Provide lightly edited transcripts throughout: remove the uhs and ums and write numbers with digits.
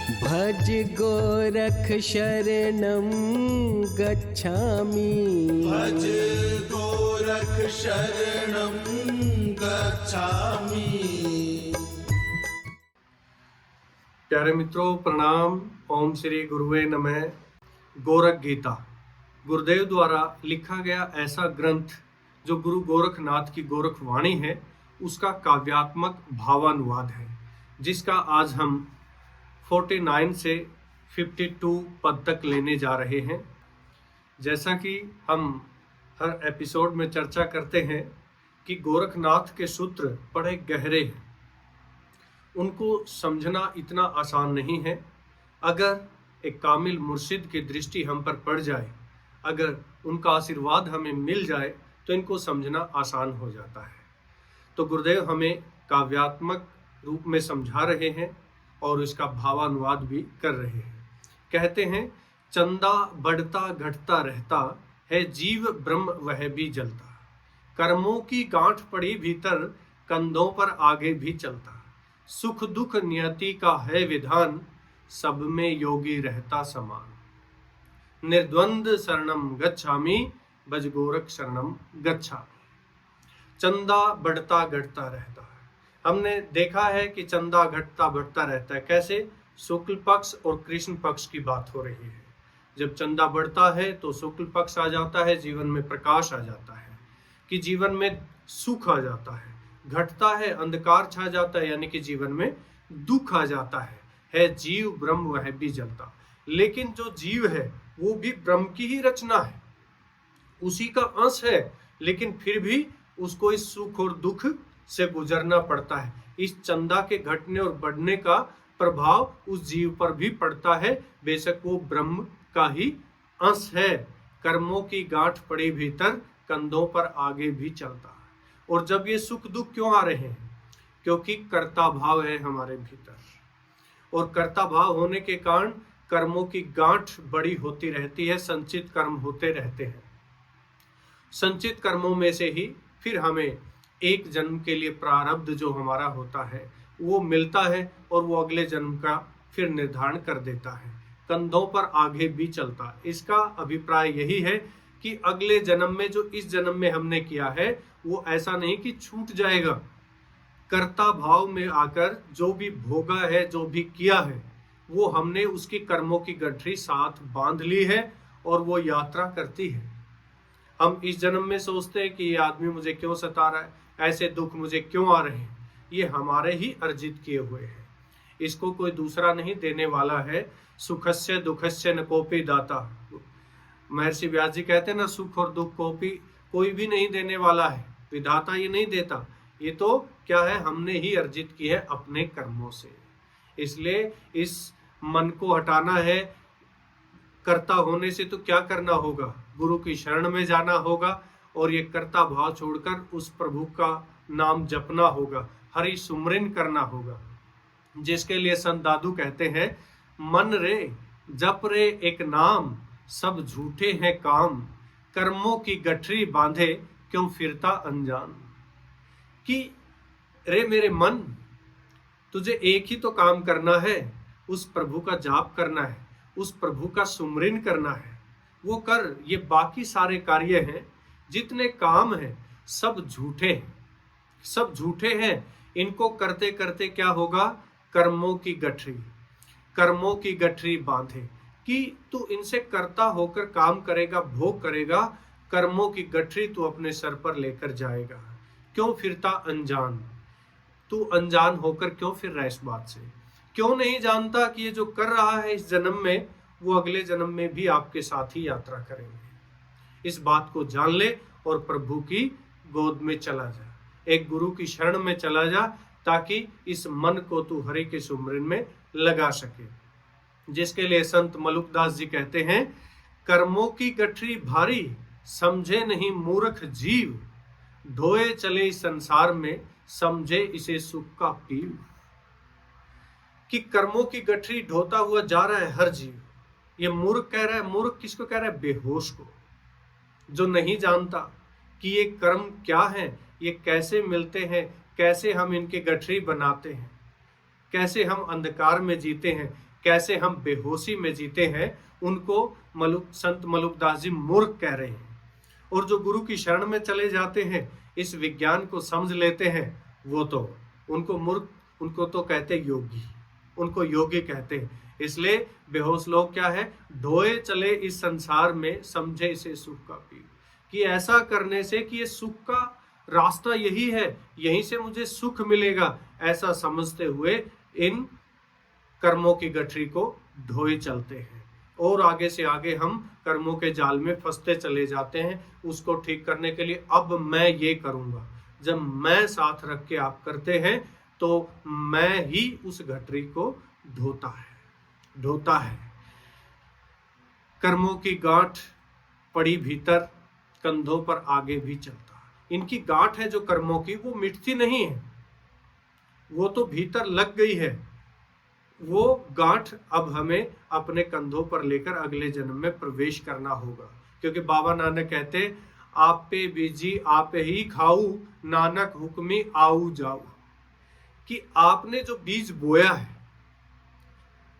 भज गोरख शरणं गच्छामि। भज गोरख शरणं गच्छामि। प्यारे मित्रों प्रणाम। ओम श्री गुरुवे नमः। गोरख गीता गुरुदेव द्वारा लिखा गया ऐसा ग्रंथ जो गुरु गोरखनाथ की गोरख वाणी है, उसका काव्यात्मक भावानुवाद है, जिसका आज हम 49 से 52 पद तक लेने जा रहे हैं। जैसा कि हम हर एपिसोड में चर्चा करते हैं कि गोरखनाथ के सूत्र बड़े गहरे हैं, उनको समझना इतना आसान नहीं है। अगर एक कामिल मुर्शिद की दृष्टि हम पर पड़ जाए, अगर उनका आशीर्वाद हमें मिल जाए, तो इनको समझना आसान हो जाता है। तो गुरुदेव हमें काव्यात्मक रूप में समझा रहे हैं और इसका भावानुवाद भी कर रहे हैं। कहते हैं, चंदा बढ़ता घटता रहता है, जीव ब्रह्म वह भी जलता। कर्मों की गांठ पड़ी भीतर, कंधों पर आगे भी चलता। सुख दुख नियति का है विधान, सब में योगी रहता समान। निर्द्वंद शरणम गच्छामि, भज गोरख शरणम गच्छामि। चंदा बढ़ता घटता रहता है। हमने देखा है कि चंदा घटता बढ़ता रहता है। कैसे? शुक्ल पक्ष और कृष्ण पक्ष की बात हो रही है। जब चंदा बढ़ता है तो शुक्ल पक्ष आ जाता है, जीवन में प्रकाश आ जाता है, कि जीवन में सुख आ जाता है। घटता है, अंधकार छा जाता है, यानी कि जीवन में दुख आ जाता है जीव ब्रह्म वह भी जलता। लेकिन जो जीव है वो भी ब्रह्म की ही रचना है, उसी का अंश है, लेकिन फिर भी उसको इस सुख और दुख से गुजरना पड़ता है। इस चंदा के घटने और बढ़ने का प्रभाव उस जीव पर भी पड़ता है, बेशक वो ब्रह्म का ही अंश है। कर्मों की गांठ पड़ी भीतर, कंधों पर आगे भी चलता है। और जब ये सुख दुख क्यों आ रहे हैं? क्योंकि कर्ता भाव है हमारे भीतर, और कर्ता भाव होने के कारण कर्मों की गांठ बड़ी होती रहती है, संचित कर्म होते रहते हैं। संचित कर्मों में से ही फिर हमें एक जन्म के लिए प्रारब्ध जो हमारा होता है वो मिलता है, और वो अगले जन्म का फिर निर्धारण कर देता है। कंधों पर आगे भी चलता है। इसका अभिप्राय यही है कि अगले जन्म में जो इस जन्म में हमने किया है वो ऐसा नहीं कि छूट जाएगा। कर्ता भाव में आकर जो भी भोगा है, जो भी किया है, वो हमने उसकी कर्मों की गठरी साथ बांध ली है और वो यात्रा करती है। हम इस जन्म में सोचते हैं कि ये आदमी मुझे क्यों सता रहा है, ऐसे दुख मुझे क्यों आ रहे हैं, ये हमारे ही अर्जित किए हुए हैं। इसको कोई दूसरा नहीं देने वाला है। सुखस्य दुखस्य न कोपी दाता। महर्षि व्यास जी कहते हैं ना, सुख और दुख कोई भी नहीं देने वाला है, विधाता ये नहीं देता। ये तो क्या है, हमने ही अर्जित की है अपने कर्मों से। इसलिए इस मन को हटाना है। कर्ता होने से तो क्या करना होगा? गुरु की शरण में जाना होगा और ये कर्ता भाव छोड़कर उस प्रभु का नाम जपना होगा, हरि सुमरन करना होगा। जिसके लिए संत दादू कहते हैं, मन रे जप रे एक नाम, सब झूठे हैं काम, कर्मों की गठरी बांधे क्यों फिरता अनजान। कि रे मेरे मन, तुझे एक ही तो काम करना है, उस प्रभु का जाप करना है, उस प्रभु का सुमरन करना है, वो कर। ये बाकी सारे कार्य हैं, जितने काम हैं, सब झूठे हैं, सब झूठे हैं। इनको करते करते क्या होगा? कर्मों की गठरी बांधे। कि तू इनसे करता होकर काम करेगा, भोग करेगा, कर्मों की गठरी तू अपने सर पर लेकर जाएगा। क्यों फिरता अनजान? तू अनजान होकर क्यों फिर रहा इस बात से? क्यों नहीं जानता कि ये जो कर रहा है इस जन्म में, वो अगले जन्म में भी आपके साथ ही यात्रा करेंगे। इस बात को जान ले और प्रभु की गोद में चला जा, एक गुरु की शरण में चला जा, ताकि इस मन को तू हरि के सुमरन में लगा सके। जिसके लिए संत मलुकदास जी कहते हैं, कर्मों की गठरी भारी, समझे नहीं मूर्ख जीव, ढोए चले इस संसार में, समझे इसे सुख का पीव। कि कर्मों की गठरी ढोता हुआ जा रहा है हर जीव। ये मूर्ख कह रहा है। मूर्ख किसको कह रहा है? बेहोश को, जो नहीं जानता कि ये कर्म क्या है, ये कैसे मिलते हैं, कैसे हम इनकी गठरी बनाते हैं, कैसे हम अंधकार में जीते हैं, कैसे हम बेहोशी में जीते हैं, उनको संत मलुकदास जी मूर्ख कह रहे हैं। और जो गुरु की शरण में चले जाते हैं, इस विज्ञान को समझ लेते हैं, वो तो उनको मूर्ख, उनको तो कहते योगी, उनको योगी कहते हैं। इसलिए बेहोश लोग क्या है, ढोए चले इस संसार में, समझे इसे सुख का पीर, कि ऐसा करने से कि ये सुख का रास्ता यही है, यहीं से मुझे सुख मिलेगा, ऐसा समझते हुए इन कर्मों की गठरी को ढोए चलते हैं। और आगे से आगे हम कर्मों के जाल में फंसते चले जाते हैं। उसको ठीक करने के लिए अब मैं ये करूंगा, जब मैं साथ रख के आप करते हैं तो मैं ही उस गठरी को ढोता है। कर्मों की गांठ पड़ी भीतर, कंधों पर आगे भी चलता है। इनकी गांठ है जो कर्मों की, वो मिटती नहीं है, वो तो भीतर लग गई है। वो गांठ अब हमें अपने कंधों पर लेकर अगले जन्म में प्रवेश करना होगा। क्योंकि बाबा नानक कहते, आप पे बीजी आप ही खाऊ, नानक हुक्मी आऊ जाऊ, कि आपने जो बीज बोया है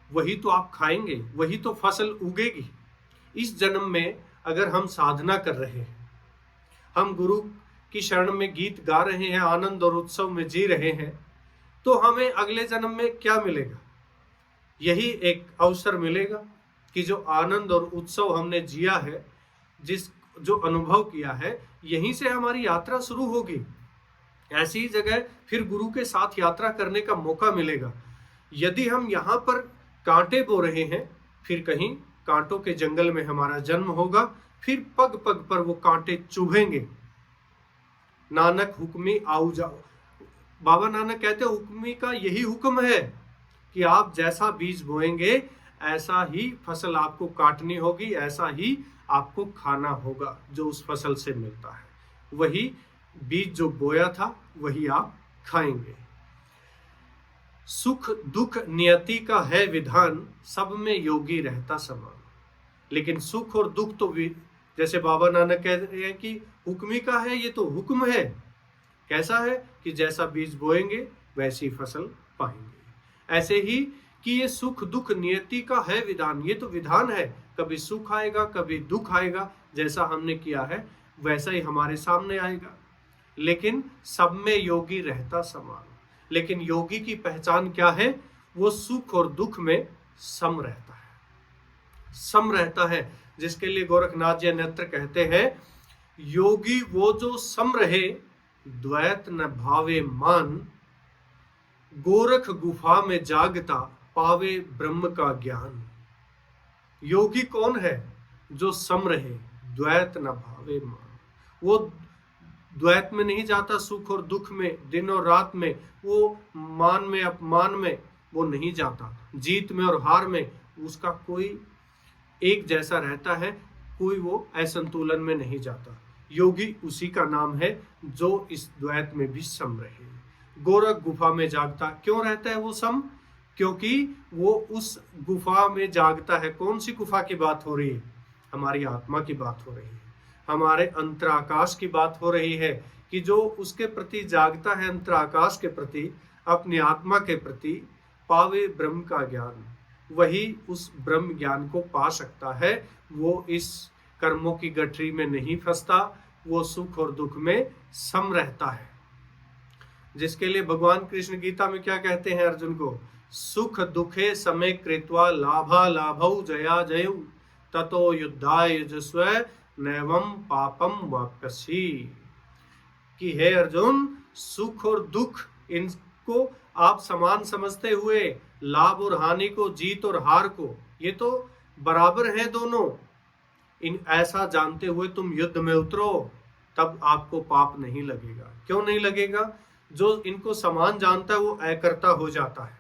वही तो आप खाएंगे, वही तो फसल उगेगी। इस जन्म में अगर हम साधना कर रहे हैं, हम गुरु की शरण में गीत गा रहे हैं, आनंद और उत्सव में जी रहे हैं, तो हमें अगले जन्म में क्या मिलेगा? यही एक अवसर मिलेगा कि जो आनंद और उत्सव हमने जिया है, जो अनुभव किया है, यहीं से हमारी यात्रा शुरू होगी। ऐसी ही जगह फिर गुरु के साथ यात्रा करने का मौका मिलेगा। यदि हम यहाँ पर कांटे बो रहे हैं, फिर कहीं कांटों के जंगल में हमारा जन्म होगा, फिर पग पग पर वो कांटे चुभेंगे। नानक हुक्मी आऊ जाओ, बाबा नानक कहते हुक्मी का यही हुक्म है कि आप जैसा बीज बोएंगे ऐसा ही फसल आपको काटनी होगी, ऐसा ही आपको खाना होगा जो उस फसल से मिलता है। वही बीज जो बोया था वही आप खाएंगे। सुख दुख नियति का है विधान, सब में योगी रहता समान। लेकिन सुख और दुख तो जैसे बाबा नानक कह रहे हैं कि हुक्मी का है, ये तो हुक्म है। कैसा है कि जैसा बीज बोएंगे वैसी फसल पाएंगे। ऐसे ही कि ये सुख दुख नियति का है विधान, ये तो विधान है, कभी सुख आएगा कभी दुख आएगा, जैसा हमने किया है वैसा ही हमारे सामने आएगा। लेकिन सब में योगी रहता समान। लेकिन योगी की पहचान क्या है? वो सुख और दुख में सम रहता है, सम रहता है, जिसके लिए गोरखनाथ जी अन्यत्र कहते हैं, योगी वो जो सम रहे, द्वैत न भावे मान, गोरख गुफा में जागता, पावे ब्रह्म का ज्ञान। योगी कौन है? जो सम रहे, द्वैत न भावे मान। वो द्वैत में नहीं जाता, सुख और दुख में, दिन और रात में, वो मान में अपमान में वो नहीं जाता, जीत में और हार में उसका कोई एक जैसा रहता है, कोई वो असंतुलन में नहीं जाता। योगी उसी का नाम है जो इस द्वैत में भी सम रहे। गोरख गुफा में जागता, क्यों रहता है वो सम? क्योंकि वो उस गुफा में जागता है। कौन सी गुफा की बात हो रही है? हमारी आत्मा की बात हो रही है, हमारे अंतराकाश की बात हो रही है, कि जो उसके प्रति जागता है, अंतराकाश के प्रति, अपनी आत्मा के प्रति, पावे ब्रह्म का ज्ञान, वही उस ब्रह्म ज्ञान को पा सकता है। वो इस कर्मों की गठरी में नहीं फंसता, वो सुख और दुख में सम रहता है। जिसके लिए भगवान कृष्ण गीता में क्या कहते हैं अर्जुन को? सुख दुखे समय कृत्वा लाभा लाभौ जया जयौ, ततो युद्धाय युजस्व नैवं पापम वाप्यसि। कि हे अर्जुन, सुख और दुख इनको आप समान समझते हुए, लाभ और हानि को, जीत और हार को, ये तो बराबर है दोनों, इन ऐसा जानते हुए तुम युद्ध में उतरो, तब आपको पाप नहीं लगेगा। क्यों नहीं लगेगा? जो इनको समान जानता है वो अकर्ता हो जाता है,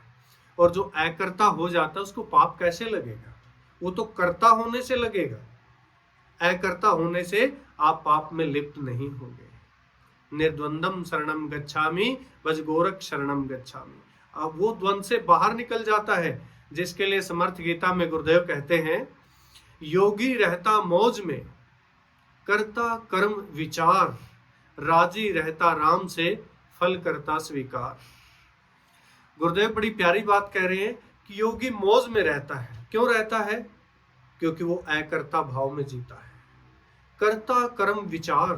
और जो अकर्ता हो जाता है उसको पाप कैसे लगेगा? वो तो कर्ता होने से लगेगा। अकर्ता होने से आप पाप में लिप्त नहीं होंगे। निर्द्वंदम शरणम गच्छामि, बज गोरख शरणम गच्छामि। अब वो द्वंद से बाहर निकल जाता है, जिसके लिए समर्थ गीता में गुरुदेव कहते हैं, योगी रहता मौज में, करता कर्म विचार, राजी रहता राम से, फल करता स्वीकार। गुरुदेव बड़ी प्यारी बात कह रहे हैं कि योगी मौज में रहता है। क्यों रहता है? क्योंकि वो अकर्ता भाव में जीता है। कर्ता कर्म विचार,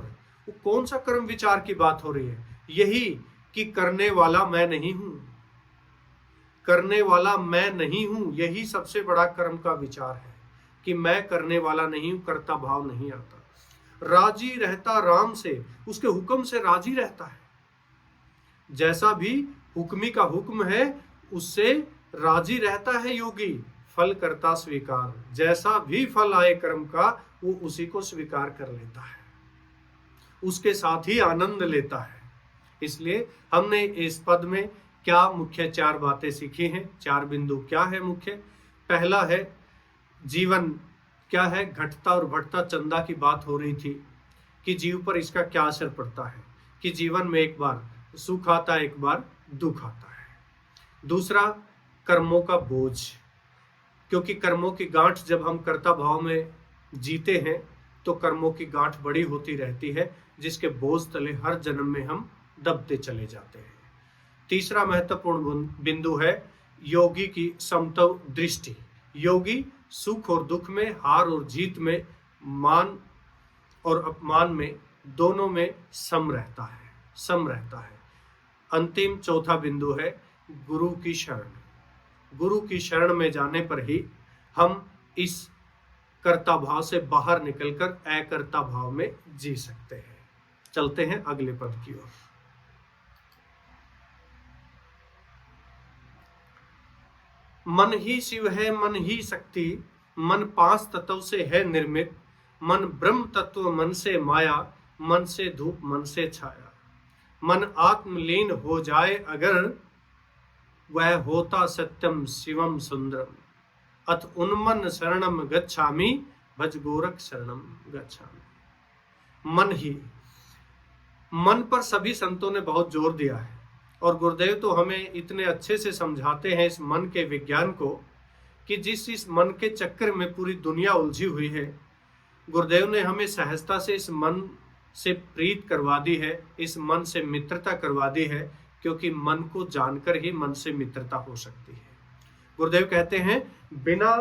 वो कौन सा कर्म विचार की बात हो रही है? यही कि करने वाला मैं नहीं हूं, करने वाला मैं नहीं हूं, यही सबसे बड़ा कर्म का विचार है कि मैं करने वाला नहीं हूं, कर्ता भाव नहीं आता। राजी रहता राम से, उसके हुक्म से राजी रहता है। जैसा भी हुक्मी का हुक्म है उससे राजी रहता है योगी। फल करता स्वीकार, जैसा भी फल आए कर्म का वो उसी को स्वीकार कर लेता है, उसके साथ ही आनंद लेता है। इसलिए हमने इस पद में क्या मुख्य 4 बातें सीखी हैं, 4 बिंदु क्या है मुख्य? पहला है जीवन क्या है, घटता और बढ़ता चंदा की बात हो रही थी कि जीव पर इसका क्या असर पड़ता है, कि जीवन में एक बार सुख आता है, एक बार दुख आता है। दूसरा कर्मों का बोझ, क्योंकि कर्मों की गांठ जब हम कर्ता भाव में जीते हैं तो कर्मों की गांठ बड़ी होती रहती है, जिसके बोझ तले हर जन्म में हम दबते चले जाते हैं। तीसरा महत्वपूर्ण बिंदु है योगी की समत्व दृष्टि। योगी सुख और दुख में, हार और जीत में, मान और अपमान में, दोनों में सम रहता है। अंतिम चौथा बिंदु है गुरु की शरण। गुरु की शरण में जाने पर ही हम इस कर्ता भाव से बाहर निकलकर अकर्ता भाव में जी सकते हैं। चलते हैं अगले पद की ओर। मन ही शिव है, मन ही शक्ति, मन 5 तत्व से है निर्मित, मन ब्रह्म तत्व, मन से माया, मन से धूप, मन से छाया। मन आत्मलीन हो जाए अगर, वह होता सत्यम शिवम सुंदरम, अथ उन्मन शरणम गच्छामि, भज गोरख शरणम गच्छामि। मन ही, मन पर सभी संतों ने बहुत जोर दिया है और गुरुदेव तो हमें इतने अच्छे से समझाते हैं इस मन के विज्ञान को कि इस मन के चक्कर में पूरी दुनिया उलझी हुई है। गुरुदेव ने हमें सहजता से इस मन से प्रीत करवा दी है, इस मन से मित्रता करवा दी है, क्योंकि मन को जानकर ही मन से मित्रता हो सकती है। गुरुदेव कहते हैं बिना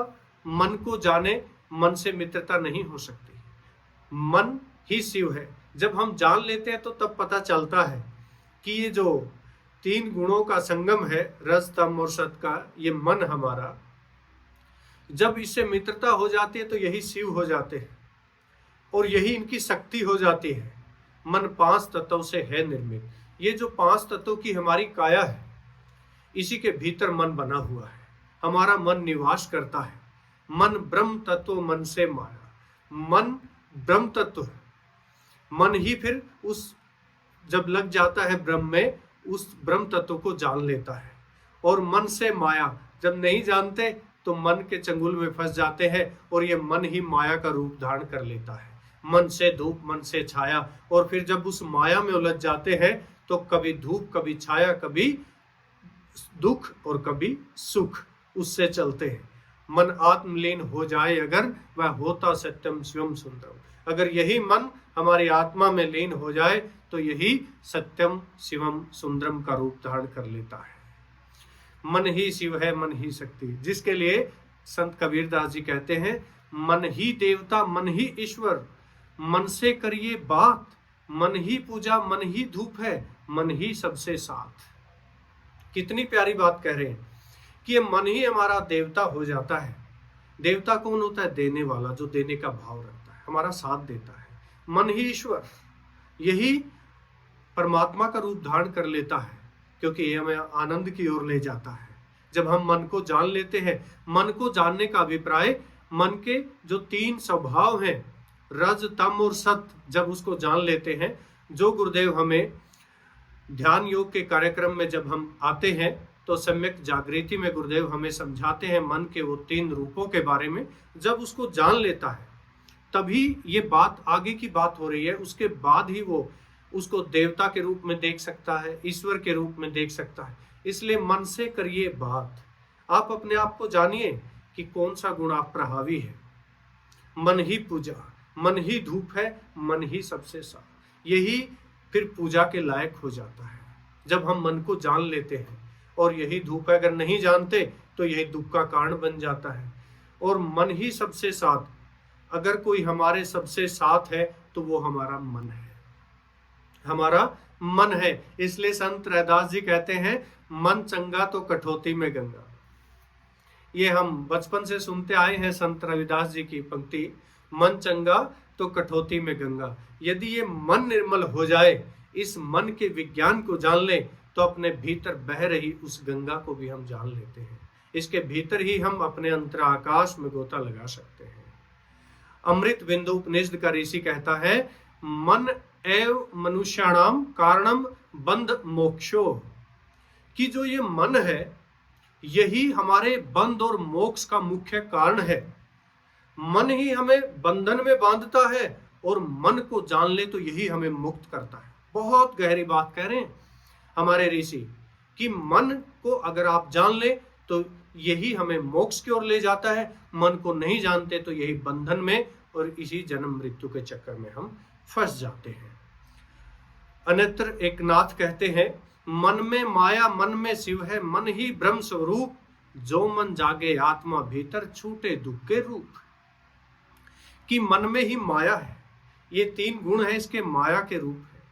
मन को जाने मन से मित्रता नहीं हो सकती। मन ही शिव है। जब हम जान लेते हैं तो तब पता चलता है कि ये जो 3 गुणों का संगम है, रज तम और सत का, ये मन हमारा, जब इससे मित्रता हो जाती है तो यही शिव हो जाते हैं और यही इनकी शक्ति हो जाती है। मन 5 तत्वों से है निर्मित। ये जो 5 तत्वों की हमारी काया है, इसी के भीतर मन बना हुआ है, हमारा मन निवास करता है। मन ब्रह्म तत्व, मन से माया। मन ब्रह्म तत्व है, मन ही फिर उस जब लग जाता है ब्रह्म में, उस ब्रह्म तत्व को जान लेता है। और मन से माया, जब नहीं जानते तो मन के चंगुल में फंस जाते हैं और ये मन ही माया का रूप धारण कर लेता है। मन से धूप, मन से छाया, और फिर जब उस माया में उलझ जाते हैं तो कभी धूप, कभी छाया, कभी दुख और कभी सुख, उससे चलते हैं। मन आत्मलीन हो जाए अगर, वह होता सत्यम शिवम सुंदरम। अगर यही मन हमारी आत्मा में लीन हो जाए तो यही सत्यम शिवम सुंदरम का रूप धारण कर लेता है। मन ही शिव है, मन ही शक्ति, जिसके लिए संत कबीरदास जी कहते हैं मन ही देवता, मन ही ईश्वर, मन से करिए बात, मन ही पूजा, मन ही धूप है, मन ही सबसे साथ। कितनी प्यारी बात कह रहे हैं कि ये मन ही हमारा देवता हो जाता है। देवता कौन होता है? देने वाला, जो देने का भाव रखता है, हमारा साथ देता है। मन ही ईश्वर, यही परमात्मा का रूप धारण कर लेता है, क्योंकि ये हमें आनंद की ओर ले जाता है। जब हम मन को जान लेते हैं, मन को जानने का अभिप्राय मन के जो 3 स्वभाव हैं, रज तम और सत, जब उसको जान लेते हैं, जो गुरुदेव हमें ध्यान योग के कार्यक्रम में जब हम आते हैं तो सम्यक जागृति में गुरुदेव हमें समझाते हैं मन के वो 3 रूपों के बारे में। जब उसको जान लेता है तभी ये बात आगे की बात हो रही है, उसके बाद ही वो उसको देवता के रूप में देख सकता है, ईश्वर के रूप में देख सकता है। इसलिए मन से करिए बात, आप अपने आप को जानिए कि कौन सा गुण आप पर हावी है। मन ही पूजा, मन ही धूप है, मन ही सबसे साथ, यही फिर पूजा के लायक हो जाता है जब हम मन को जान लेते हैं। और यही धूप है, अगर नहीं जानते तो यही दुख का कारण बन जाता है। और मन ही सबसे साथ, अगर कोई हमारे सबसे साथ है तो वो हमारा मन है, हमारा मन है। इसलिए संत रैदास जी कहते हैं, मन चंगा तो कठौती में गंगा। ये हम बचपन से सुनते आए हैं संत रविदास जी की पंक्ति, मन चंगा तो कठौती में गंगा। यदि ये मन निर्मल हो जाए, इस मन के विज्ञान को जान ले, तो अपने भीतर बह रही उस गंगा को भी हम जान लेते हैं। इसके भीतर ही हम अपने अंतराकाश में गोता लगा सकते हैं। अमृत बिंदु उपनिषद का ऋषि कहता है, मन एव मनुष्याणाम कारणम बंध मोक्षो, कि जो ये मन है यही हमारे बंध और मोक्ष का मुख्य कारण है। मन ही हमें बंधन में बांधता है और मन को जान ले तो यही हमें मुक्त करता है। बहुत गहरी बात कह रहे हैं हमारे ऋषि कि मन को अगर आप जान ले तो यही हमें मोक्ष की ओर ले जाता है, मन को नहीं जानते तो यही बंधन में और इसी जन्म मृत्यु के चक्कर में हम फंस जाते हैं। अन्यत्र एक नाथ कहते हैं, मन में माया मन में शिव है, मन ही ब्रह्म स्वरूप, जो मन जागे आत्मा भीतर छूटे दुख के रूप। कि मन में ही माया है, ये तीन गुण है इसके माया के रूप है,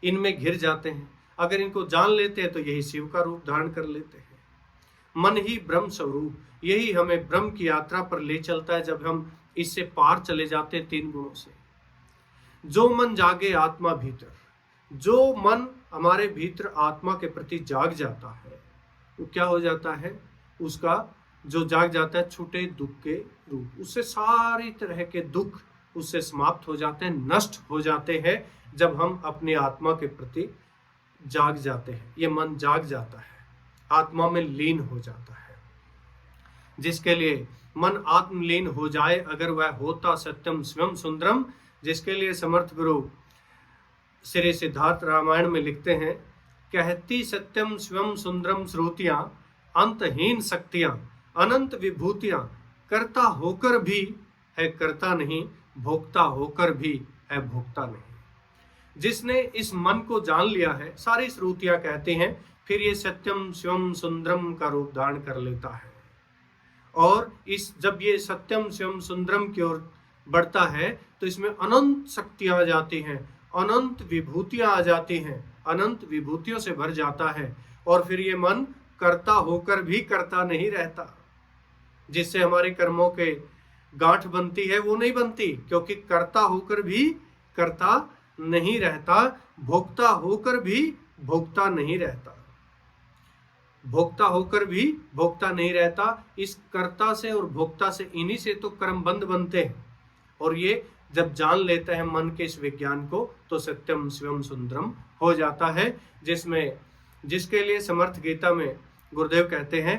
इनमें घिर जाते हैं। अगर इनको जान लेते हैं तो यही शिव का रूप धारण कर लेते हैं। मन ही ब्रह्म स्वरूप, यही हमें ब्रह्म की यात्रा पर ले चलता है जब हम इससे पार चले जाते हैं तीन गुणों से। जो मन जागे आत्मा भीतर, जो मन हमारे भीतर आत्मा के प्रति जाग जाता है वो क्या हो जाता है, उसका जो जाग जाता है छूटे दुख के रूप, उससे सारी तरह के दुख उससे समाप्त हो जाते हैं, नष्ट हो जाते हैं जब हम अपनी आत्मा के प्रति जाग जाते हैं। ये मन जाग जाता है, आत्मा में लीन हो जाता है। जिसके लिए मन आत्मलीन हो जाए, अगर वह होता सत्यम स्वयं सुंदरम, जिसके लिए समर्थ गुरु श्री सिद्धार्थ रामायण में लिखते हैं, कहती सत्यम स्वयं सुंदरम श्रुतियां, अंतहीन शक्तियां अनंत विभूतियां, करता होकर भी है करता नहीं, भोक्ता होकर भी है भोक्ता नहीं। जिसने इस मन को जान लिया है, सारी श्रुतियां कहते हैं, फिर ये सत्यम शिवम सुंदरम का रूप धारण कर लेता है। और इस जब ये सत्यम शिवम सुंदरम की ओर बढ़ता है तो इसमें अनंत शक्तियां आ जाती हैं, अनंत विभूतियां आ जाती हैं, अनंत विभूतियों से भर जाता है। और फिर ये मन करता होकर भी करता नहीं रहता। जिससे हमारे कर्मों के गांठ बनती है वो नहीं बनती, क्योंकि करता होकर भी करता नहीं रहता, भोक्ता होकर भी भोक्ता नहीं रहता, भोक्ता होकर भी भोक्ता नहीं रहता। इस कर्ता से और भोक्ता से, इन्हीं से तो कर्म बंध बनते हैं। और ये जब जान लेता है मन के इस विज्ञान को तो सत्यम शिवम सुंदरम हो जाता है। जिसके लिए समर्थ गीता में गुरुदेव कहते हैं,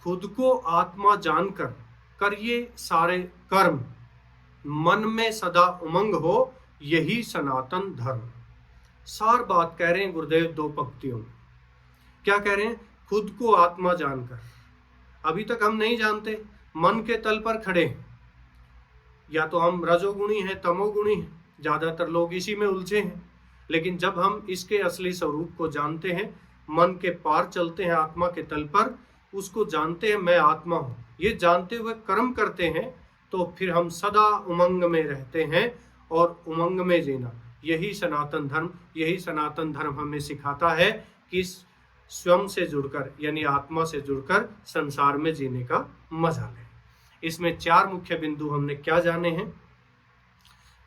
खुद को आत्मा जानकर करिए सारे कर्म, मन में सदा उमंग हो यही सनातन धर्म। सार बात कह रहे हैं गुरुदेव दो पंक्तियों में। क्या कह रहे हैं? खुद को आत्मा जानकर। अभी तक हम नहीं जानते, मन के तल पर खड़े हैं, या तो हम रजोगुणी हैं तमोगुणी हैं, ज्यादातर लोग इसी में उलझे हैं। लेकिन जब हम इसके असली स्वरूप को जानते हैं, मन के पार चलते हैं, आत्मा के तल पर उसको जानते हैं, मैं आत्मा हूं, ये जानते हुए कर्म करते हैं, तो फिर हम सदा उमंग में रहते हैं। और उमंग में जीना यही सनातन धर्म, यही सनातन धर्म हमें सिखाता है कि स्वयं से जुड़कर यानी आत्मा से जुड़कर संसार में जीने का मजा लें। इसमें चार मुख्य बिंदु हमने क्या जाने हैं।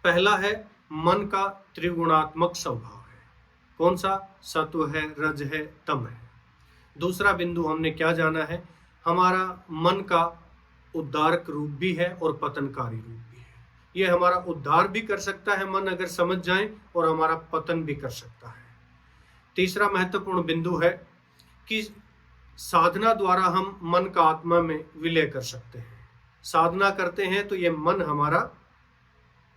पहला है मन का त्रिगुणात्मक स्वभाव है। कौन सा? सत्व है, रज है, तम है। दूसरा बिंदु हमने क्या जाना है, हमारा मन का उद्धारक रूप भी है और पतनकारी रूप भी है। ये हमारा उद्धार भी कर सकता है मन अगर समझ जाए, और हमारा पतन भी कर सकता है। तीसरा महत्वपूर्ण बिंदु है कि साधना द्वारा हम मन का आत्मा में विलय कर सकते हैं। साधना करते हैं तो ये मन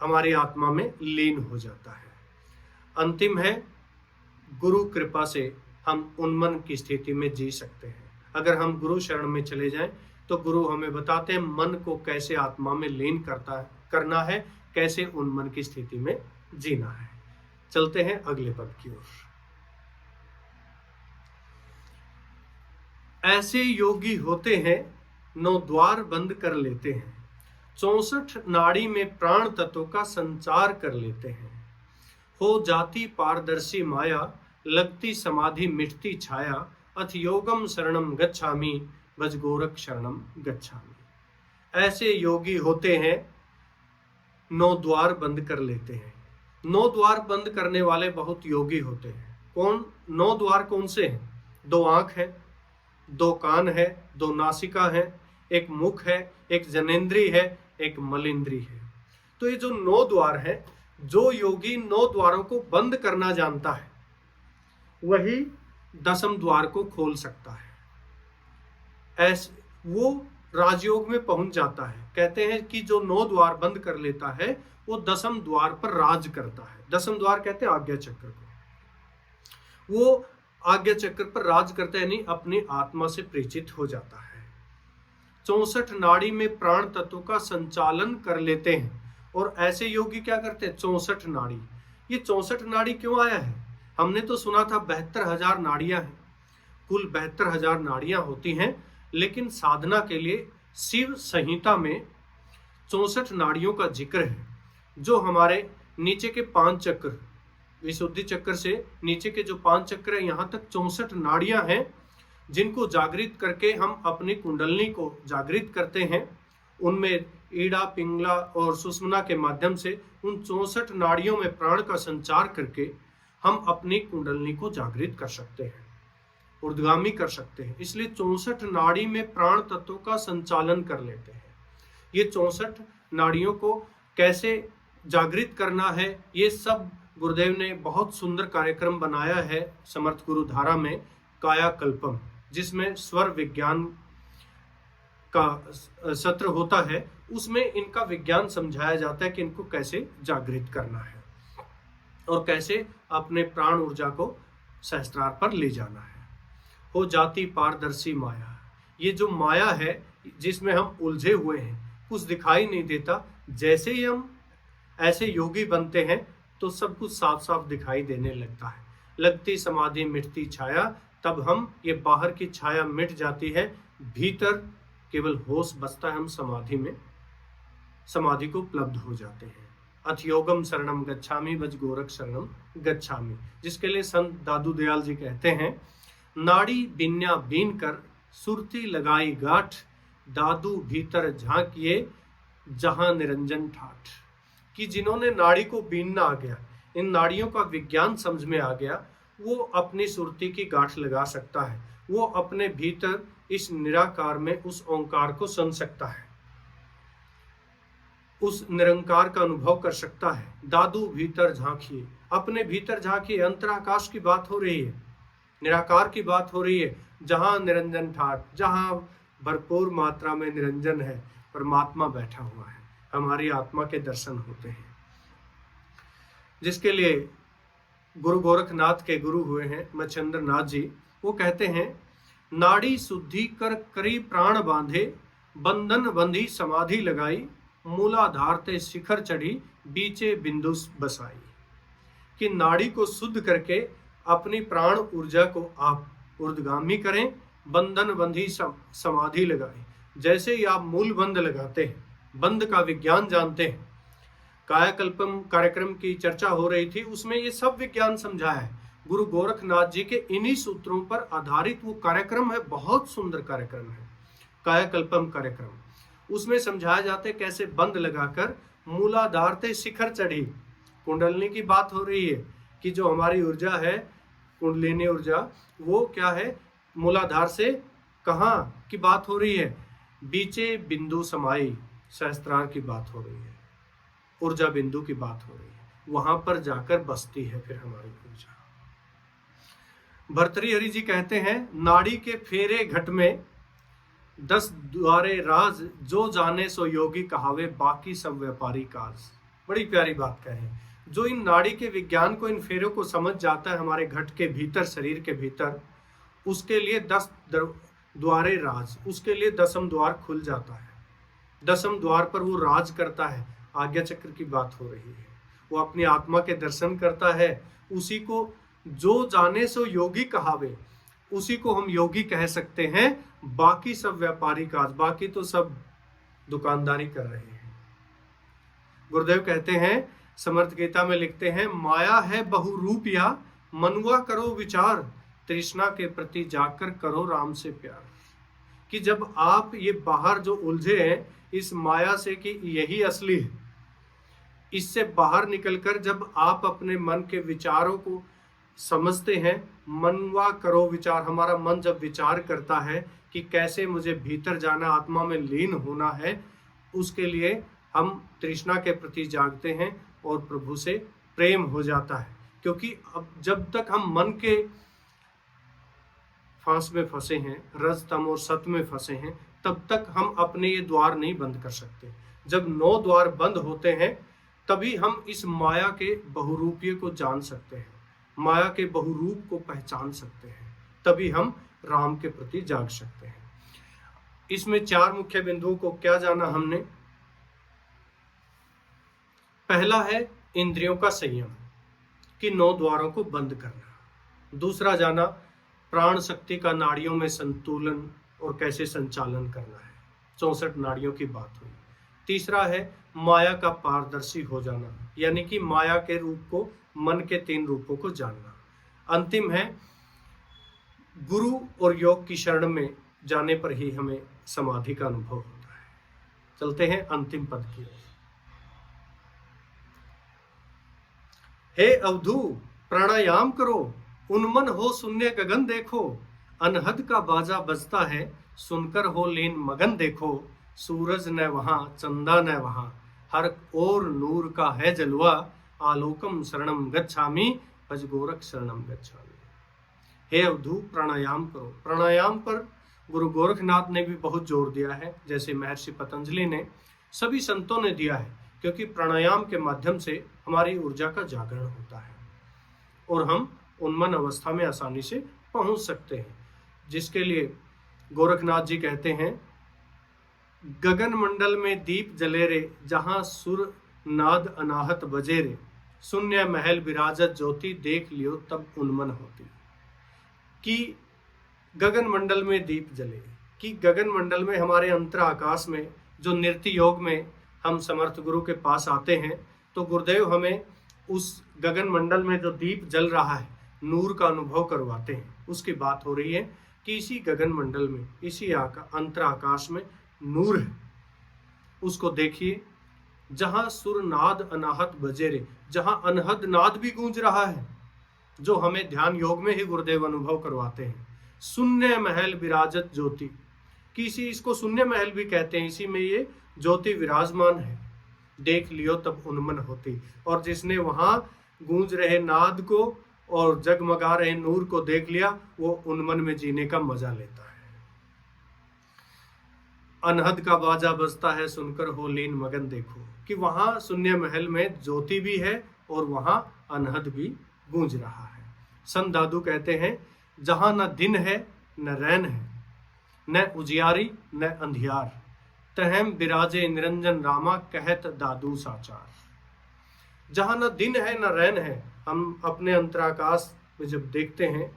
हमारी आत्मा में लीन हो जाता है। अंतिम है, गुरु कृपा से हम उन्मन की स्थिति में जी सकते हैं। अगर हम गुरु शरण में चले जाएं तो गुरु हमें बताते हैं मन को कैसे आत्मा में लीन करना है, कैसे उन्मन की स्थिति में जीना है। चलते हैं अगले पद की ओर। ऐसे योगी होते हैं 9 द्वार बंद कर लेते हैं, 64 नाड़ी में प्राण तत्वों का संचार कर लेते हैं। हो जाती पारदर्शी माया, लगती समाधि मिटती छाया, अथ योगम शरणम गच्छामि, भज गोरख शरणम गच्छामि। ऐसे योगी होते हैं 9 द्वार बंद कर लेते हैं। 9 द्वार बंद करने वाले बहुत योगी होते हैं। कौन 9 द्वार कौन से हैं? 2 आंख है, 2 कान है, 2 नासिका है, एक मुख है, एक जनेन्द्रिय है, एक मलिंद्री है। तो ये जो 9 द्वार है, जो योगी 9 द्वारों को बंद करना जानता है वही 10वें द्वार को खोल सकता है। ऐसे वो राजयोग में पहुंच जाता है। कहते हैं कि जो 9 द्वार बंद कर लेता है वो 10वें द्वार पर राज करता है। 10वें द्वार कहते हैं आज्ञा चक्र को। वो आज्ञा चक्र पर राज करता है, यानी अपनी आत्मा से परिचित हो जाता है। 64 नाड़ी में प्राण तत्व का संचालन कर लेते हैं। और ऐसे योगी क्या करते हैं? 64 नाड़ी। ये 64 नाड़ी क्यों आया है? हमने तो सुना था 72,000 नाड़ियां हैं। कुल 72,000 नाड़ियां होती हैं, लेकिन साधना के लिए शिव संहिता में 64 नाड़ियों का जिक्र है। जो हमारे नीचे के 5 चक्र, विशुद्धि चक्र से नीचे के जो 5 चक्र है, यहाँ तक 64 नाड़ियां हैं, जिनको जागृत करके हम अपनी कुंडलनी को जागृत करते हैं। उनमें ईड़ा, पिंगला और सुषुम्ना के माध्यम से उन 64 नाड़ियों में प्राण का संचार करके हम अपनी कुंडलनी को जागृत कर सकते हैं, ऊर्ध्वगामी कर सकते हैं। इसलिए 64 नाड़ी में प्राण तत्वों का संचालन कर लेते हैं। ये 64 नाड़ियों को कैसे जागृत करना है, ये सब गुरुदेव ने बहुत सुंदर कार्यक्रम बनाया है समर्थ गुरु धारा में, कायाकल्पम, जिसमें स्वर विज्ञान का सत्र होता है। उसमें इनका विज्ञान समझाया जाता है कि इनको कैसे जागृत करना है और कैसे अपने प्राण ऊर्जा को सहस्त्रार पर ले जाना है। हो जाती पारदर्शी माया, ये जो माया है जिसमें हम उलझे हुए हैं, कुछ दिखाई नहीं देता। जैसे ही हम ऐसे योगी बनते हैं तो सब कुछ साफ साफ दिखाई देने लगता है। लगती समाधि मिटती छाया, तब हम ये बाहर की छाया मिट जाती है, भीतर केवल होश बचता है। हम समाधि में समाधि को उपलब्ध हो जाते हैं। अथ योगम शरणम गच्छामि, भज गोरख शरणम गच्छामि, जिसके लिए संत दादू दयाल जी कहते हैं, नाड़ी बिन्या बीन कर सुरती लगाई गाठ, दादू भीतर झांकिए जहां निरंजन ठाठ। कि जिन्होंने नाड़ी को बीनना आ गया, इन नाड़ियों का विज्ञान समझ में आ गया, वो अपनी सुरती की गांठ लगा सकता है। वो अपने भीतर इस निराकार में उस ओंकार को सुन सकता है, उस निरंकार का अनुभव कर सकता है। दादू भीतर झांकिए, अपने भीतर झांकिए। अंतराकाश की बात हो रही है, निराकार की बात हो रही है, जहां निरंजन ठाठ, जहां भरपूर मात्रा में निरंजन है, परमात्मा बैठा हुआ है, हमारी आत्मा के दर्शन होते हैं। जिसके लिए गुरु गोरखनाथ के गुरु हुए हैं मच्छिंद्र नाथ जी, वो कहते हैं, नाड़ी शुद्धि कर करी प्राण बांधे, बंधन बंधी समाधि लगाई, मूलाधार ते शिखर चढ़ी, बीचे बिंदु बसाई। कि नाड़ी को शुद्ध करके अपनी प्राण ऊर्जा को आप ऊर्ध्वगामी करें, बंधन बंधी समाधि लगाएं। जैसे ही आप मूल बंध लगाते हैं, बंध का विज्ञान जानते हैं, कायाकल्पम कार्यक्रम की चर्चा हो रही थी, उसमें ये सब विज्ञान समझाया है। गुरु गोरखनाथ जी के इन्हीं सूत्रों पर आधारित वो कार्यक्रम है, बहुत सुंदर कार्यक्रम है कायाकल्पम कार्यक्रम। उसमें समझाया जाता है कैसे बंद लगाकर मूलाधार ते शिखर चढ़ी। कुंडलिनी की बात हो रही है कि जो हमारी ऊर्जा है, कुंडलिनी ऊर्जा, वो क्या है, मूलाधार से कहाँ की बात हो रही है, बीचे बिंदु समाई, सहस्त्रार की बात हो रही है, ऊर्जा बिंदु की बात हो रही है, वहां पर जाकर बसती है फिर हमारी ऊर्जा। भर्तृहरि जी कहते हैं, नाड़ी के फेरे घट में 10 द्वारे राज, जो जाने सो योगी कहावे, बाकी सब व्यापारी काज। बड़ी प्यारी बात कहे। जो इन नाड़ी के विज्ञान को, इन फेरों को समझ जाता है हमारे घट के भीतर, शरीर के भीतर, उसके लिए 10 द्वारे राज, उसके लिए 10वां द्वार खुल जाता है। 10वें द्वार पर वो राज करता है। आज्ञा चक्र की बात हो रही है, वो अपनी आत्मा के दर्शन करता है। उसी को जो जाने सो योगी कहावे, उसी को हम योगी कह सकते हैं। बाकी सब व्यापारी काज, बाकी तो सब दुकानदारी कर रहे हैं। गुरुदेव कहते हैं, समर्थ गीता में लिखते हैं, माया है बहुरूपिया, मनुआ करो विचार, तृष्णा के प्रति जाकर करो राम से प्यार। कि जब आप ये बाहर जो उलझे हैं इस माया से कि यही असली है, इससे बाहर निकलकर जब आप अपने मन के विचारों को समझते हैं, मनवा करो विचार, हमारा मन जब विचार करता है कि कैसे मुझे भीतर जाना, आत्मा में लीन होना है, उसके लिए हम तृष्णा के प्रति जागते हैं और प्रभु से प्रेम हो जाता है। क्योंकि अब जब तक हम मन के फांस में फंसे हैं, रज तम और सत में फंसे हैं, तब तक हम अपने ये द्वार नहीं बंद कर सकते। जब 9 द्वार बंद होते हैं तभी हम इस माया के बहुरूपीय को जान सकते हैं, माया के बहुरूप को पहचान सकते हैं, तभी हम राम के प्रति जाग सकते हैं। इसमें 4 मुख्य बिंदुओं को क्या जाना हमने। पहला है इंद्रियों का संयम, कि 9 द्वारों को बंद करना। दूसरा जाना प्राण शक्ति का नाड़ियों में संतुलन और कैसे संचालन करना है, 64 नाड़ियों की बात हुई। तीसरा है माया का पारदर्शी हो जाना, यानी कि माया के रूप को, मन के 3 रूपों को जानना। अंतिम है गुरु और योग की शरण में जाने पर ही हमें समाधि का अनुभव होता है। चलते हैं अंतिम पद की ओर। हे अवधू प्राणायाम करो, उन्मन हो शून्य गगन देखो, अनहद का बाजा बजता है, सुनकर हो लीन मगन देखो, सूरज न वहां चंदा न वहां, हर ओर नूर का है जलवा, आलोकम शरणम गच्छामि, भज गोरख शरणम गच्छामि। हे अवधू प्राणायाम करो। प्राणायाम पर गुरु गोरखनाथ ने भी बहुत जोर दिया है, जैसे महर्षि पतंजलि ने, सभी संतों ने दिया है, क्योंकि प्राणायाम के माध्यम से हमारी ऊर्जा का जागरण होता है और हम उन्मन अवस्था में आसानी से पहुंच सकते हैं। जिसके लिए गोरखनाथ जी कहते हैं, गगन मंडल में दीप जले रे, जहां सुर नाद अनाहत बजे रे, शून्य महल विराजत ज्योति, देख लियो तब उन्मन होती। कि गगन मंडल में दीप जले, कि गगन मंडल में हमारे अंतर आकाश में जो नृत्य योग में हम समर्थ गुरु के पास आते हैं, तो गुरुदेव हमें उस गगन मंडल में जो दीप जल रहा है, नूर का अनुभव करवाते हैं। उसकी बात हो रही है कि इसी गगन मंडल में, इसी अंतर आकाश में नूर है, उसको देखिए। जहां सुर नाद अनाहत बजे रे, जहां अनहद नाद भी गूंज रहा है, जो हमें ध्यान योग में ही गुरुदेव अनुभव करवाते हैं। शून्य महल विराजत ज्योति, कि इसको शून्य महल भी कहते हैं, इसी में ये ज्योति विराजमान है, देख लियो तब उन्मन होती। और जिसने वहां गूंज रहे नाद को और जगमगा रहे नूर को देख लिया, वो उन्मन में जीने का मजा लेता है। अनहद का बाजा बजता है, सुनकर हो लीन मगन देखो, कि वहां शून्य महल में ज्योति भी है और वहां अनहद भी गूंज रहा है। संत दादू कहते हैं, जहां न दिन है न रैन है, न उजियारी न अंधियार, तहम बिराजे निरंजन रामा, कहत दादू साचार। जहां न दिन है न रैन है, हम अपने अंतराकाश में जब देखते हैं,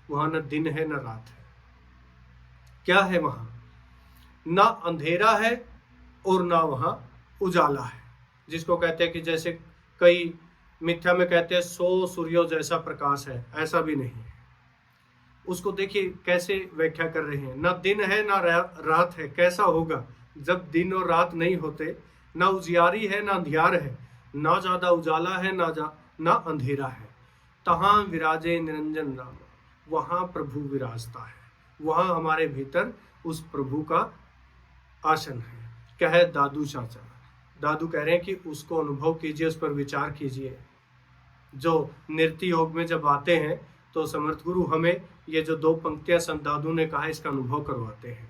वहां न दिन है न रात है। क्या है वहां? ना अंधेरा है और ना वहां उजाला है, जिसको कहते हैं कि जैसे कई मिथ्या में कहते हैं 100 सूर्यों जैसा प्रकाश है, ऐसा भी नहीं है। उसको देखिए कैसे व्याख्या कर रहे हैं, ना दिन है ना रात है। कैसा होगा जब दिन और रात नहीं होते, ना उजियारी है ना अंधियार है, ना ज्यादा उजाला है ना अंधेरा है। तहां विराजे निरंजन राम, वहां प्रभु विराजता है, वहां हमारे भीतर उस प्रभु का आसन है। कहे दादू चाचा, दादू कह रहे हैं कि उसको अनुभव कीजिए, उस पर विचार कीजिए। जो नृत्य योग में जब आते हैं तो समर्थ गुरु हमें ये जो 2 पंक्तियां संत दादू ने कहा, इसका अनुभव करवाते हैं।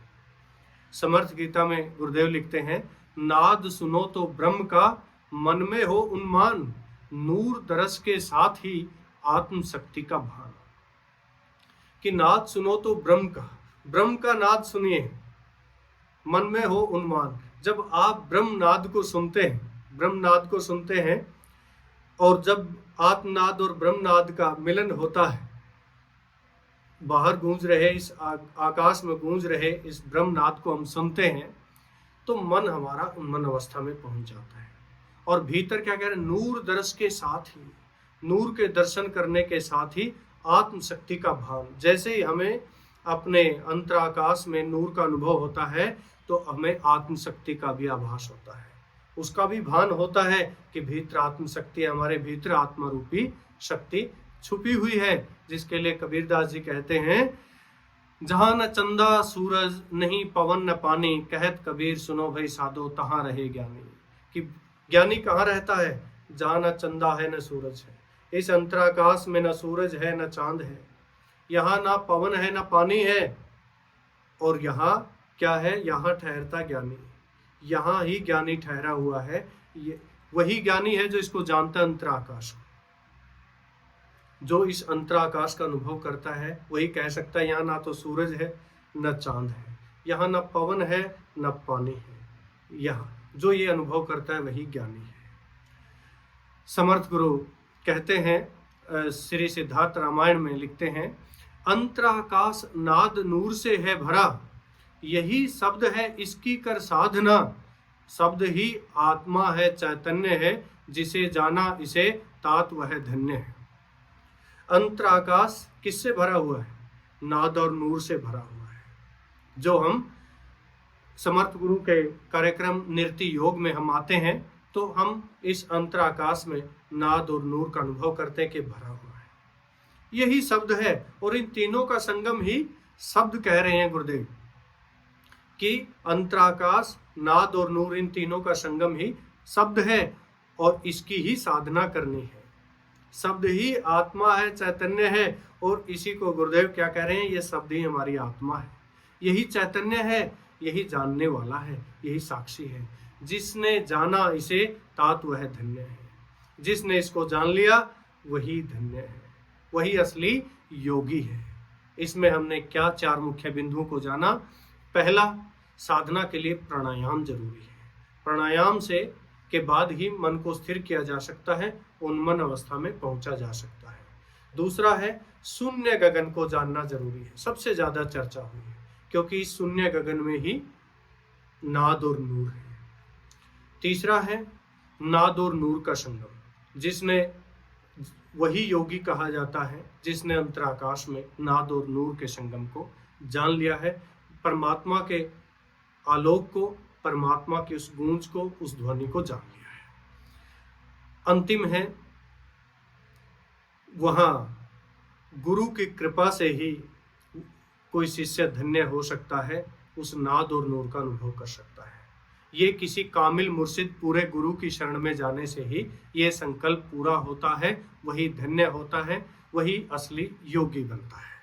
समर्थ गीता में गुरुदेव लिखते हैं, नाद सुनो तो ब्रह्म का, मन में हो उन्मान, नूर दरस के साथ ही आत्म शक्ति का भान। कि नाद सुनो तो ब्रह्म का नाद सुनिए, मन में हो उन्मान। जब आप ब्रह्मनाद को सुनते हैं और जब आत्मनाद और ब्रह्मनाद का मिलन होता है, बाहर गूंज रहे, इस आकाश में गूंज रहे इस ब्रह्मनाद को हम सुनते हैं तो मन हमारा उन्मन अवस्था में पहुंच जाता है। और भीतर क्या कह रहे हैं, नूर दर्श के साथ ही, नूर के दर्शन करने के साथ ही आत्मशक्ति का भान, जैसे ही हमें अपने अंतराकाश में नूर का अनुभव होता है तो हमें आत्मशक्ति का भी आभास होता है, उसका भी भान होता है कि भीतर आत्मशक्ति, हमारे भीतर आत्मा रूपी शक्ति छुपी हुई है, जिसके लिए कबीरदास जी कहते हैं, जहां न चंदा सूरज नहीं पवन न पानी, कहत कबीर सुनो भाई साधो तहां रहे ज्ञानी। कि ज्ञानी कहाँ रहता है, जहां न चंदा है न सूरज है, इस अंतराकाश में न सूरज है न चांद है, यहाँ ना पवन है न पानी है, और यहाँ क्या है, यहाँ ठहरता ज्ञानी, यहाँ ही ज्ञानी ठहरा हुआ है। ये वही ज्ञानी है जो इसको जानता है अंतराकाश को, जो इस अंतराकाश का अनुभव करता है वही कह सकता है यहाँ ना तो सूरज है न चांद है, यहाँ न पवन है न पानी है। यहाँ जो ये अनुभव करता है वही ज्ञानी है। समर्थ गुरु कहते हैं, श्री सिद्धार्थ रामायण में लिखते हैं, अंतराकाश नाद नूर से है भरा, यही शब्द है इसकी कर साधना, शब्द ही आत्मा है चैतन्य है, जिसे जाना इसे तात वह धन्य है। अंतराकाश किससे भरा हुआ है, नाद और नूर से भरा हुआ है। जो हम समर्थ गुरु के कार्यक्रम नृत्य योग में हम आते हैं तो हम इस अंतराकाश में नाद और नूर का अनुभव करते हैं कि भरा हुआ है, यही शब्द है। और इन तीनों का संगम ही शब्द कह रहे हैं गुरुदेव, कि अंतराकाश, नाद और नूर, इन तीनों का संगम ही शब्द है और इसकी ही साधना करनी है। शब्द ही आत्मा है, चैतन्य है, और इसी को गुरुदेव क्या कह रहे हैं, ये शब्द ही हमारी आत्मा है, यही चैतन्य है, यही जानने वाला है, यही साक्षी है। जिसने जाना इसे तात वह धन्य है, जिसने इसको जान लिया वही धन्य है, वही असली योगी है। इसमें हमने क्या चार मुख्य बिंदुओं को जाना। पहला, साधना के लिए प्राणायाम जरूरी है, प्राणायाम से के बाद ही मन को स्थिर किया जा सकता है, उन्मन अवस्था में पहुंचा जा सकता है। दूसरा है, शून्य गगन को जानना जरूरी है, सबसे ज्यादा चर्चा हुई है, क्योंकि इस शून्य गगन में ही नाद और नूर है। तीसरा है नाद और नूर का संगम, जिसने, वही योगी कहा जाता है जिसने अंतराकाश में नाद और नूर के संगम को जान लिया है, परमात्मा के आलोक को, परमात्मा की उस गूंज को, उस ध्वनि को जान लिया है। अंतिम है, वहां गुरु की कृपा से ही कोई शिष्य धन्य हो सकता है, उस नाद और नूर का अनुभव कर सकता है। ये किसी कामिल मुर्शिद पूरे गुरु की शरण में जाने से ही ये संकल्प पूरा होता है, वही धन्य होता है, वही असली योगी बनता है।